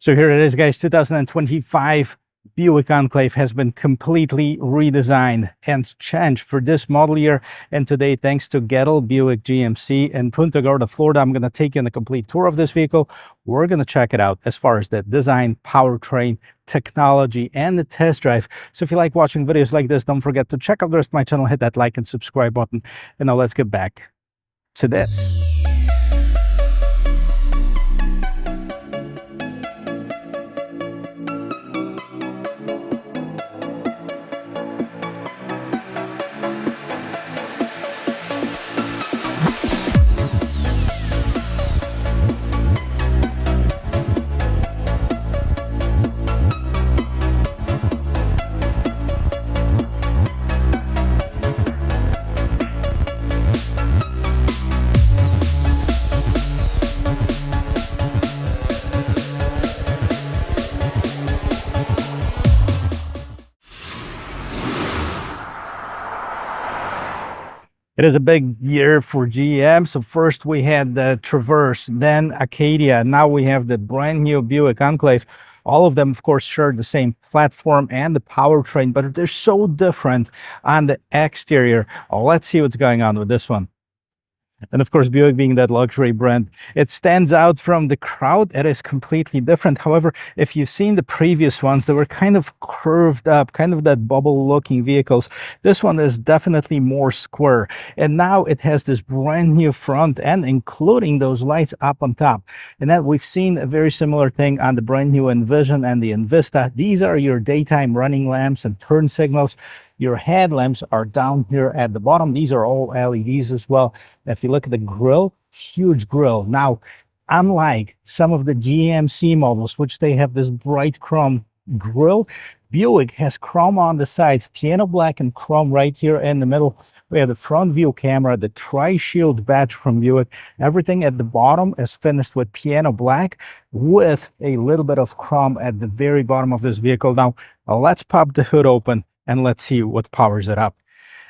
So here it is, guys. 2025 Buick Enclave has been completely redesigned and changed for this model year. And today, thanks to Gettle Buick GMC in Punta Gorda, Florida, I'm going to take you on a complete tour of this vehicle. We're going to check it out as far as the design, powertrain, technology, and the test drive. So if you like watching videos like this, don't forget to check out the rest of my channel, hit that like and subscribe button. And now let's get back to this. It is a big year for GM. So first we had the Traverse, then Acadia. Now we have the brand new Buick Enclave. All of them, of course, share the same platform and the powertrain, but they're so different on the exterior. Let's see what's going on with this one. And of course, Buick being that luxury brand, it stands out from the crowd. It is completely different. However, if you've seen the previous ones, they were kind of curved up, kind of that bubble looking vehicles. This one is definitely more square. And now it has this brand new front end, including those lights up on top. And then we've seen a very similar thing on the brand new Envision and the Envista. These are your daytime running lamps and turn signals. Your headlamps are down here at the bottom. These are all LEDs as well. If you look at the grille, huge grille. Now, unlike some of the GMC models, which they have this bright chrome grille, Buick has chrome on the sides, piano black and chrome right here in the middle. We have the front view camera, the tri-shield badge from Buick. Everything at the bottom is finished with piano black with a little bit of chrome at the very bottom of this vehicle. Now, let's pop the hood open and let's see what powers it up.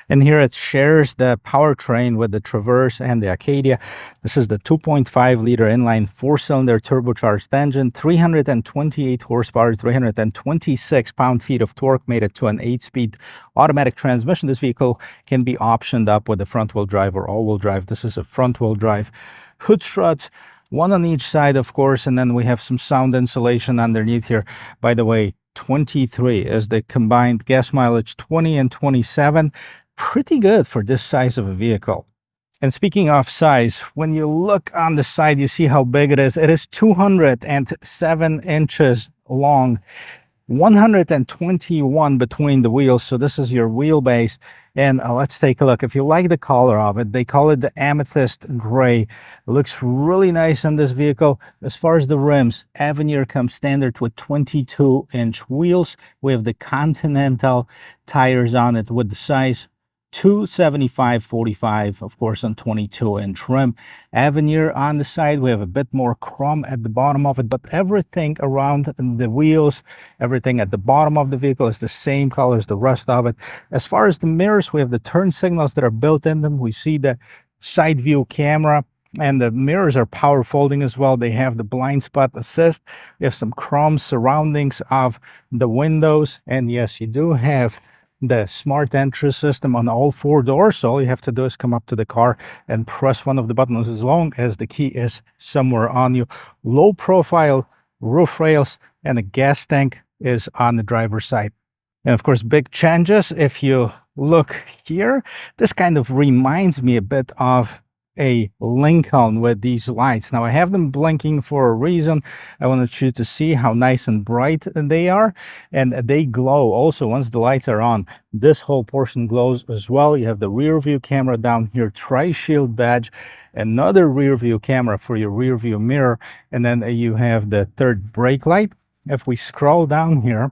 And here it shares the powertrain with the Traverse and the Acadia. This is the 2.5 liter inline four-cylinder turbocharged engine, 328 horsepower, 326 pound-feet of torque, made it to an 8-speed automatic transmission. This vehicle can be optioned up with the front-wheel drive or all-wheel drive. This is a front-wheel drive. Hood struts, one on each side, of course, and then we have some sound insulation underneath here. By the way, 23 is the combined gas mileage, 20 and 27. Pretty good for this size of a vehicle. And speaking of size, when you look on the side, you see how big it is. It is 207 inches long, 121 between the wheels. So this is your wheelbase. And let's take a look. If you like the color of it, they call it the amethyst gray. It looks really nice on this vehicle. As far as the rims, Avenir comes standard with 22-inch wheels. We have the Continental tires on it with the size 275/45, of course, on 22-inch rim. Avenir on the side, we have a bit more chrome at the bottom of it, but everything around the wheels, everything at the bottom of the vehicle is the same color as the rest of it. As far as the mirrors, we have the turn signals that are built in them. We see the side view camera, and the mirrors are power folding as well. They have the blind spot assist. We have some chrome surroundings of the windows, and yes, you do have the smart entry system on all four doors. So all you have to do is come up to the car and press one of the buttons as long as the key is somewhere on you. Low profile roof rails, and a gas tank is on the driver's side. And of course, big changes. If you look here, this kind of reminds me a bit of a Lincoln with these lights. Now I have them blinking for a reason. I wanted you to see how nice and bright they are, and they glow also once the lights are on. This whole portion glows as well. You have the rear view camera down here, tri-shield badge, another rear view camera for your rear view mirror, and then you have the third brake light. If we scroll down here,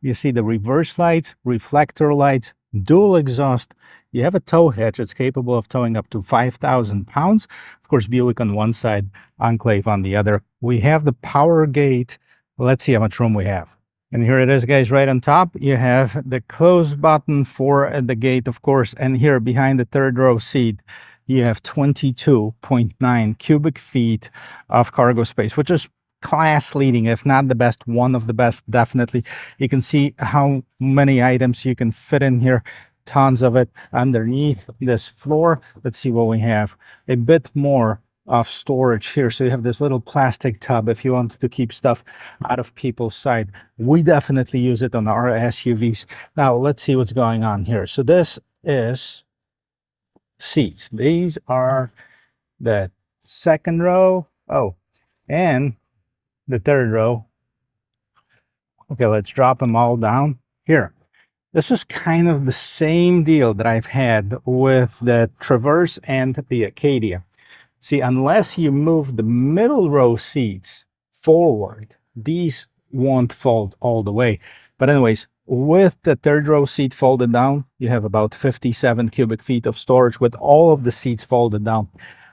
you see the reverse lights, reflector lights, dual exhaust. You have a tow hitch. It's capable of towing up to 5,000 pounds. Of course, Buick on one side, Enclave on the other. We have the power gate. Let's see how much room we have. And here it is, guys, right on top. You have the close button for the gate, of course. And here behind the third row seat, you have 22.9 cubic feet of cargo space, which is class leading, if not the best, one of the best, definitely. You can see how many items you can fit in here. Tons of it underneath this floor. Let's see what we have. A bit more of storage here. So you have this little plastic tub if you want to keep stuff out of people's sight. We definitely use it on our SUVs. Now let's see what's going on here. So this is seats. These are the second row. Oh, and the third row. Okay, let's drop them all down here. This is kind of the same deal that I've had with the Traverse and the Acadia. See, unless you move the middle row seats forward, these won't fold all the way. But anyways, with the third row seat folded down, you have about 57 cubic feet of storage. With all of the seats folded down,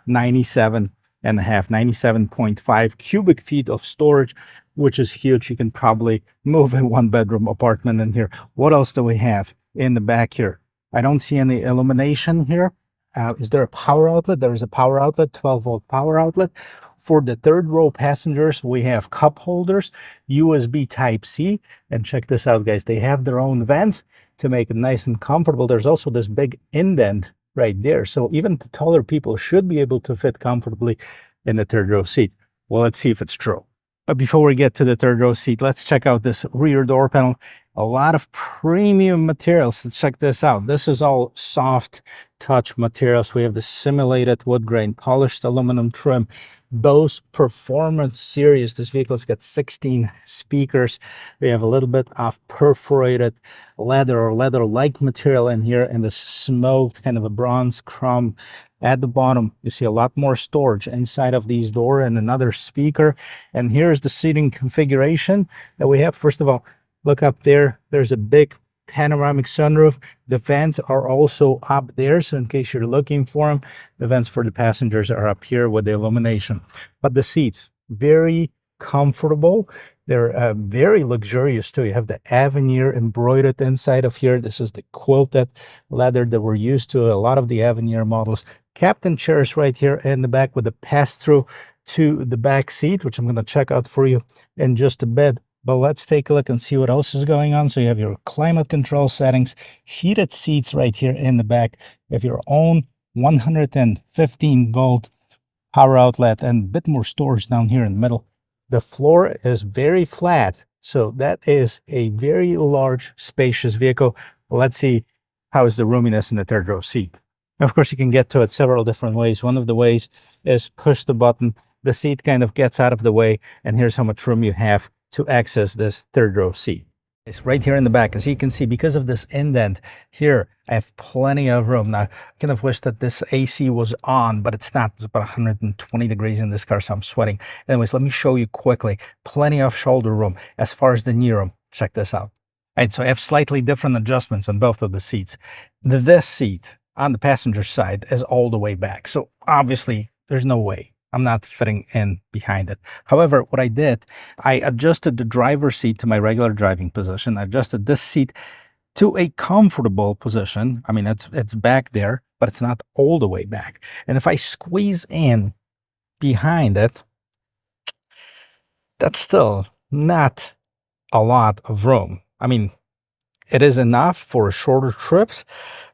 97.5 cubic feet of storage, which is huge. You can probably move a one-bedroom apartment in here. What else do we have in the back here? I don't see any illumination here. Is there a power outlet? There is a power outlet, 12-volt power outlet. For the third row passengers, we have cup holders, USB Type-C. And check this out, guys. They have their own vents to make it nice and comfortable. There's also this big indent right there. So even the taller people should be able to fit comfortably in the third row seat. Well, let's see if it's true. But before we get to the third row seat, let's check out this rear door panel. A lot of premium materials. Let's check this out. This is all soft touch materials. We have the simulated wood grain, polished aluminum trim, Bose Performance Series. This vehicle's got 16 speakers. We have a little bit of perforated leather or leather-like material in here, and the smoked kind of a bronze chrome. At the bottom, you see a lot more storage inside of these doors and another speaker. And here's the seating configuration that we have. First of all, look up there. There's a big panoramic sunroof. The vents are also up there. So in case you're looking for them, the vents for the passengers are up here with the illumination. But the seats, very comfortable. They're very luxurious too. You have the Avenir embroidered inside of here. This is the quilted leather that we're used to a lot of the Avenir models. Captain chairs right here in the back with a pass-through to the back seat, which I'm going to check out for you in just a bit. But let's take a look and see what else is going on. So you have your climate control settings, heated seats right here in the back. You have your own 115-volt power outlet and a bit more storage down here in the middle. The floor is very flat, so that is a very large, spacious vehicle. Let's see how is the roominess in the third row seat. Of course, you can get to it several different ways. One of the ways is push the button. The seat kind of gets out of the way, and here's how much room you have to access this third row seat. It's right here in the back. As you can see, because of this indent here, I have plenty of room. Now, I kind of wish that this AC was on, but it's not. It's about 120 degrees in this car, so I'm sweating. Anyways, let me show you quickly. Plenty of shoulder room. As far as the knee room, check this out. All right, so I have slightly different adjustments on both of the seats. This seat on the passenger side is all the way back. So obviously, there's no way I'm not fitting in behind it. However, what I did, I adjusted the driver's seat to my regular driving position. I adjusted this seat to a comfortable position. I mean, it's back there, but it's not all the way back. And if I squeeze in behind it, that's still not a lot of room. I mean, it is enough for shorter trips,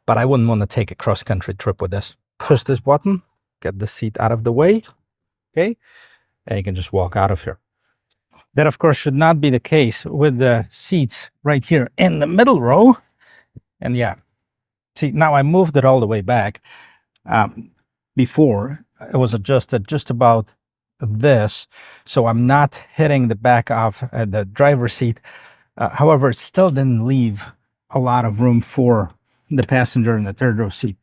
but I wouldn't want to take a cross-country trip with this. Push this button, get the seat out of the way. Okay, and you can just walk out of here. That, of course, should not be the case with the seats right here in the middle row. And yeah, see, now I moved it all the way back. Before, it was adjusted just about this, so I'm not hitting the back of the driver's seat. However, it still didn't leave a lot of room for the passenger in the third row seat.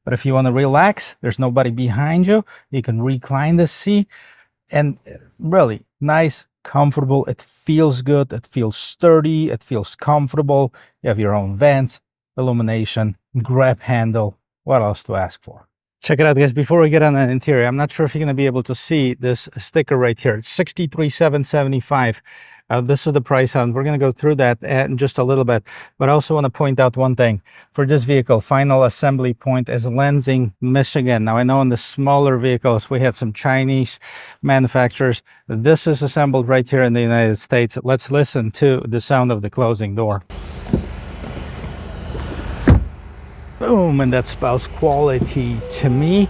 But if you want to relax, there's nobody behind you. You can recline the seat, and really nice, comfortable. It feels good. It feels sturdy. It feels comfortable. You have your own vents, illumination, grab handle. What else to ask for? Check it out, guys. Before we get on the interior, I'm not sure if you're going to be able to see this sticker right here. It's 63,775. This is the price on. We're going to go through that in just a little bit, but I also want to point out one thing. For this vehicle, final assembly point is Lansing, Michigan. Now, I know in the smaller vehicles, we had some Chinese manufacturers. This is assembled right here in the United States. Let's listen to the sound of the closing door. Boom, and that spells quality to me.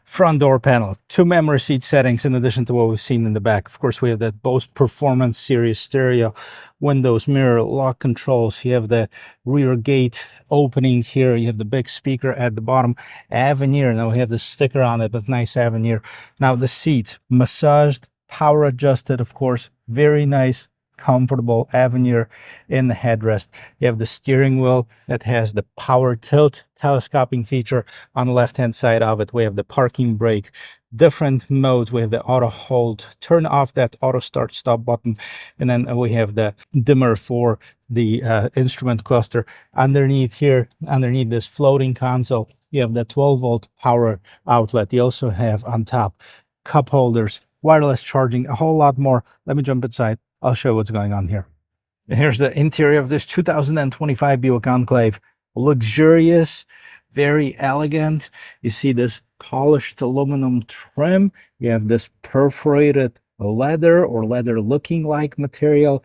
Front door panel, 2 memory seat settings in addition to what we've seen in the back. Of course, we have that Bose Performance Series stereo, windows, mirror, lock controls. You have the rear gate opening here. You have the big speaker at the bottom. Avenir, now we have the sticker on it, but nice Avenir. Now the seats, massaged, power adjusted, of course, very nice, comfortable Avenir in the headrest. You have the steering wheel that has the power tilt telescoping feature on the left hand side of it. We have the parking brake, different modes. We have the auto hold, turn off that auto start stop button, and then we have the dimmer for the instrument cluster. Underneath here, underneath this floating console, you have the 12-volt power outlet. You also have on top cup holders, wireless charging, a whole lot more. Let me jump inside. I'll show you what's going on here. Here's the interior of this 2025 Buick Enclave. Luxurious, very elegant. You see this polished aluminum trim. You have this perforated leather or leather looking like material.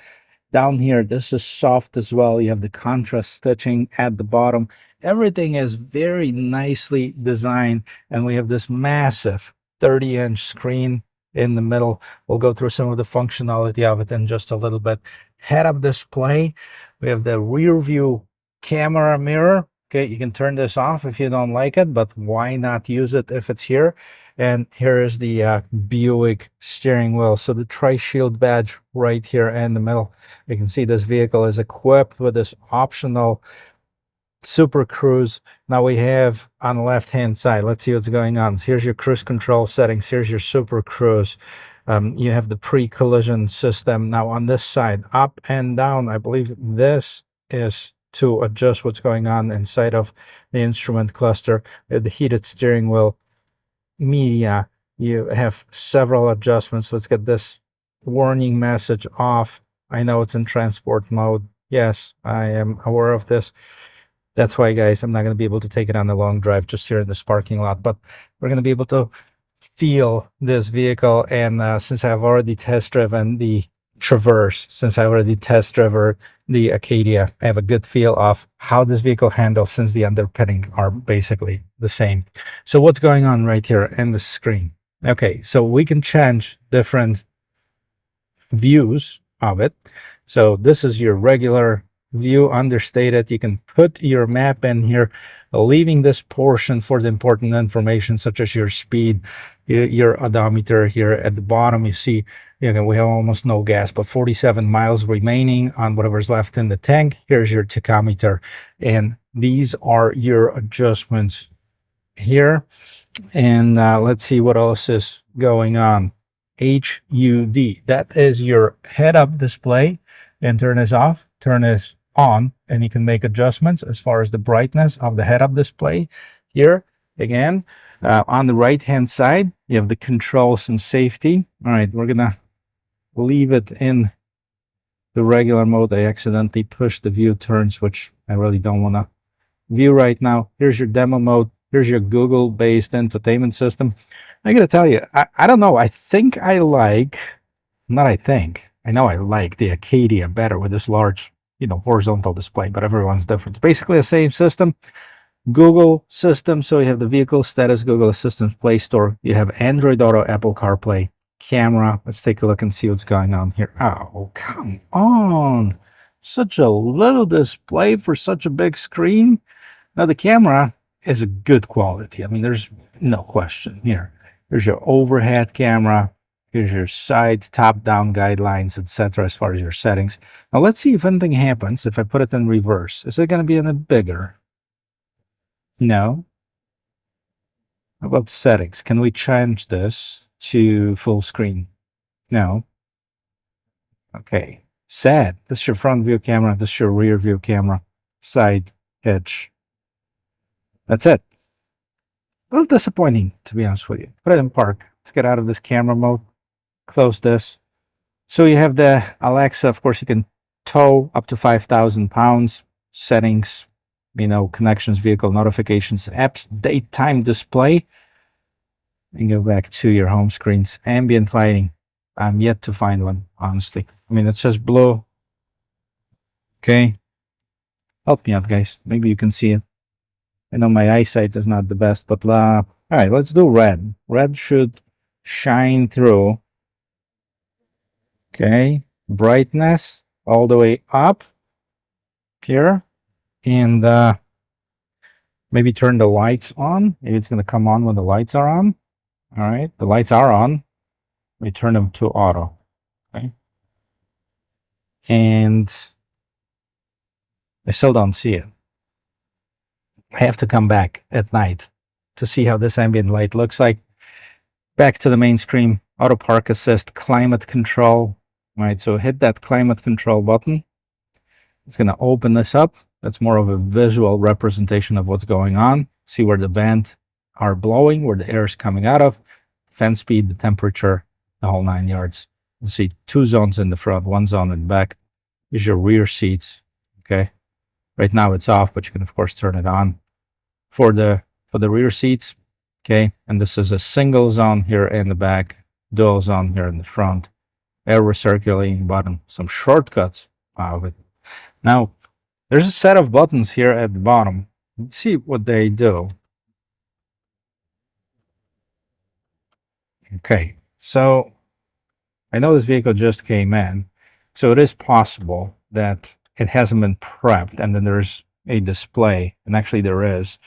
Down here, this is soft as well. You have the contrast stitching at the bottom. Everything is very nicely designed. And we have this massive 30-inch screen in the middle. We'll go through some of the functionality of it in just a little bit. Head-up display. We have the rear view camera mirror. Okay, you can turn this off if you don't like it, but why not use it if it's here? And here is the Buick steering wheel. So the Tri-Shield badge right here in the middle. You can see this vehicle is equipped with this optional Super Cruise. Now we have on the left hand side, let's see what's going on. Here's your cruise control settings. Here's your Super Cruise. You have the pre-collision system. Now on this side, up and down, I believe this is to adjust what's going on inside of the instrument cluster. The heated steering wheel, media. You have several adjustments. Let's get this warning message off. I know it's in transport mode. Yes, I am aware of this. That's why, guys, I'm not going to be able to take it on the long drive just here in this parking lot, but we're going to be able to feel this vehicle. And since I've already test driven the Traverse, since I already test driven the Acadia, I have a good feel of how this vehicle handles since the underpinning are basically the same. So what's going on right here in the screen? Okay, so we can change different views of it. So this is your regular view, understated. You can put your map in here, leaving this portion for the important information such as your speed, your odometer. Here at the bottom you see, we have almost no gas, but 47 miles remaining on whatever's left in the tank. Here's your tachometer, and these are your adjustments here. And let's see what else is going on. HUD, that is your head-up display, and turn this off, turn this on, and you can make adjustments as far as the brightness of the head-up display. Here again, on the right hand side, you have the controls and safety. All right, we're gonna leave it in the regular mode. I accidentally pushed the view turns, which I really don't want to view right now. Here's your demo mode. Here's your Google based infotainment system. I gotta tell you, I don't know, I think I like, not I think, I know I like the Acadia better with this large, horizontal display, but everyone's different. It's basically the same system. Google system. So you have the vehicle status, Google Assistant, Play Store. You have Android Auto, Apple CarPlay, camera. Let's take a look and see what's going on here. Oh, come on. Such a little display for such a big screen. Now the camera is a good quality. I mean, there's no question here. Here's your overhead camera. Here's your sides, top-down guidelines, etc. as far as your settings. Now, let's see if anything happens if I put it in reverse. Is it going to be any bigger? No. How about settings? Can we change this to full screen? No. Okay. Sad. This is your front view camera. This is your rear view camera. Side, hitch. That's it. A little disappointing, to be honest with you. Put it in park. Let's get out of this camera mode. Close this. So you have the Alexa. Of course, you can tow up to 5,000 pounds, settings, connections, vehicle notifications, apps, daytime display. And go back to your home screens. Ambient lighting. I'm yet to find one, honestly. I mean, it says blue. Okay. Help me out, guys. Maybe you can see it. I know my eyesight is not the best, but all right, let's do red. Red should shine through. Okay. Brightness all the way up here. And maybe turn the lights on. Maybe it's going to come on when the lights are on. All right. The lights are on. We turn them to auto. Okay. And I still don't see it. I have to come back at night to see how this ambient light looks like. Back to the main screen, auto park assist, climate control. All right, so hit that climate control button. It's going to open this up. That's more of a visual representation of what's going on. See where the vents are blowing, where the air is coming out of, fan speed, the temperature, the whole 9 yards. You see 2 zones in the front, 1 zone in the back. Here's your rear seats. Okay. Right now it's off, but you can of course turn it on for the rear seats. Okay. And this is a single zone here in the back, dual zone here in the front, air recirculating button, some shortcuts out of it. Now there's a set of buttons here at the bottom. Let's see what they do. Okay. So I know this vehicle just came in, so it is possible that it hasn't been prepped and then there's a display, and actually there is.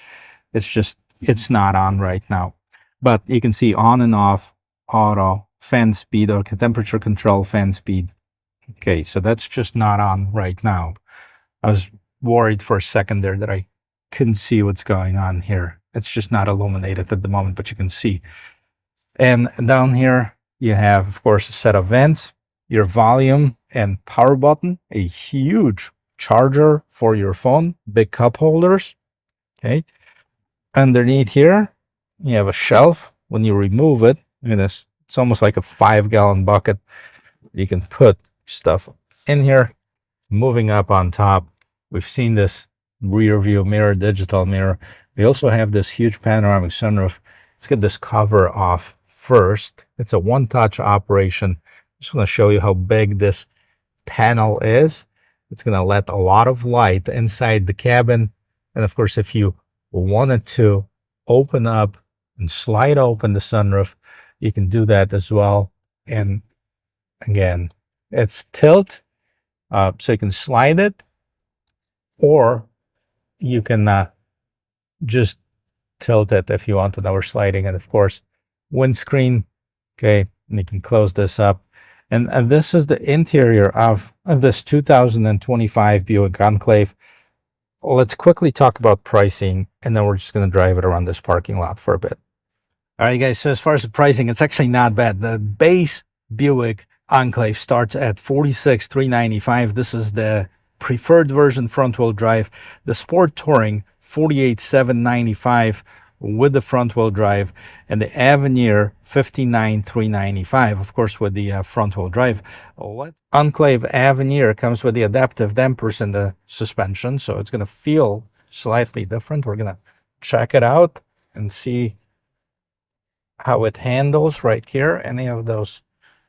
It's just, it's not on right now. But you can see on and off, auto, fan speed, or temperature control, fan speed. Okay, so that's just not on right now. I was worried for a second there that I couldn't see what's going on here. It's just not illuminated at the moment, but you can see. And down here, you have, of course, a set of vents, your volume and power button, a huge charger for your phone, big cup holders. Okay. Underneath here, you have a shelf. When you remove it, look at this. It's almost like a 5-gallon bucket. You can put stuff in here. Moving up on top, we've seen this rear view mirror, digital mirror. We also have this huge panoramic sunroof. Let's get this cover off first. It's a one-touch operation. Just want to show you how big this panel is. It's going to let a lot of light inside the cabin. And of course, if you wanted to open up and slide open the sunroof, you can do that as well. And again, it's tilt, so you can slide it, or you can just tilt it if you want to. Now we're sliding, and of course, windscreen. Okay, and you can close this up. And this is the interior of this 2025 Buick Enclave. Let's quickly talk about pricing, and then we're just going to drive it around this parking lot for a bit. All right, guys, so as far as the pricing, it's actually not bad. The base Buick Enclave starts at $46,395. This is the preferred version, front-wheel drive. The Sport Touring, $48,795 with the front-wheel drive, and the Avenir, $59,395, of course, with the front-wheel drive. Enclave Avenir comes with the adaptive dampers in the suspension, so it's going to feel slightly different. We're going to check it out and see how it handles right here. Any of those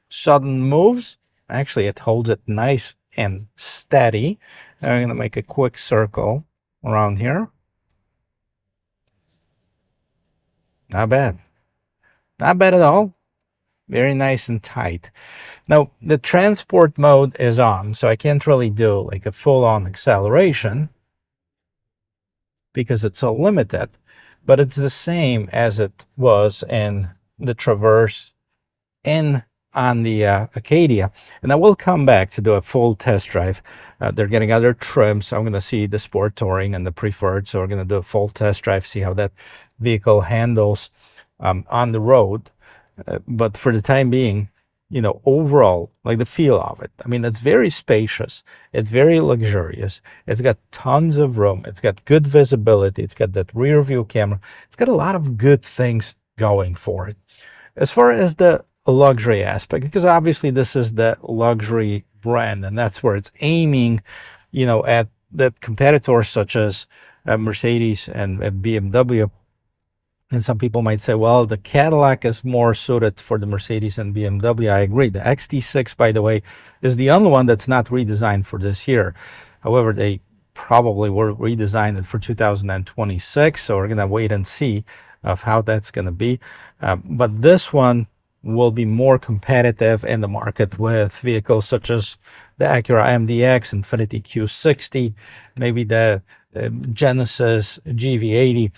sudden moves, actually it holds it nice and steady. And I'm going to make a quick circle around here. Not bad. Not bad at all. Very nice and tight. Now, the transport mode is on, so I can't really do like a full-on acceleration because it's so limited, but it's the same as it was in the Traverse and on the Acadia. And I will come back to do a full test drive. They're getting other trims, so I'm going to see the Sport Touring and the Preferred, so we're going to do a full test drive, see how that vehicle handles on the road. But for the time being, you know, overall, like the feel of it, I mean, it's very spacious, it's very luxurious, it's got tons of room, it's got good visibility, it's got that rear view camera, it's got a lot of good things going for it. As far as the a luxury aspect, because obviously this is the luxury brand, and that's where it's aiming, at the competitors such as Mercedes and BMW. And some people might say, well, the Cadillac is more suited for the Mercedes and BMW. I agree. The XT6, by the way, is the only one that's not redesigned for this year. However, they probably will redesign it for 2026. So we're going to wait and see of how that's going to be. But this one will be more competitive in the market with vehicles such as the Acura MDX, Infiniti Q60, maybe the Genesis GV80.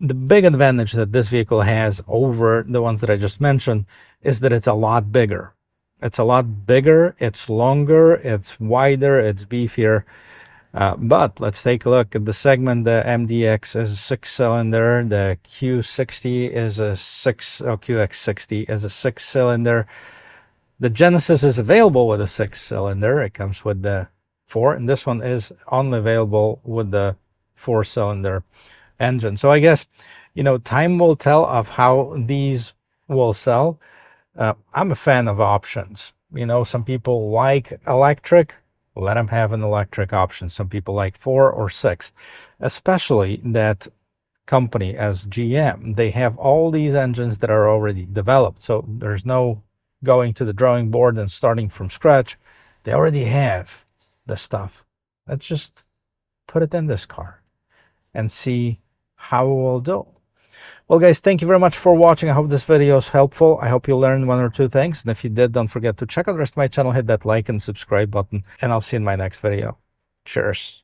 The big advantage that this vehicle has over the ones that I just mentioned is that it's a lot bigger. It's a lot bigger, it's longer, it's wider, it's beefier. But let's take a look at the segment. The MDX is a 6-cylinder. The Q60 is a QX60 is a 6-cylinder. The Genesis is available with a 6-cylinder. It comes with the 4, and this one is only available with the 4-cylinder engine. So I guess, time will tell of how these will sell. I'm a fan of options. Some people like electric. Let them have an electric option. Some people like 4 or 6, especially that company as GM. They have all these engines that are already developed. So there's no going to the drawing board and starting from scratch. They already have the stuff. Let's just put it in this car and see how it will do. Well, guys, thank you very much for watching. I hope this video is helpful. I hope you learned 1 or 2 things. And if you did, don't forget to check out the rest of my channel, hit that like and subscribe button, and I'll see you in my next video. Cheers.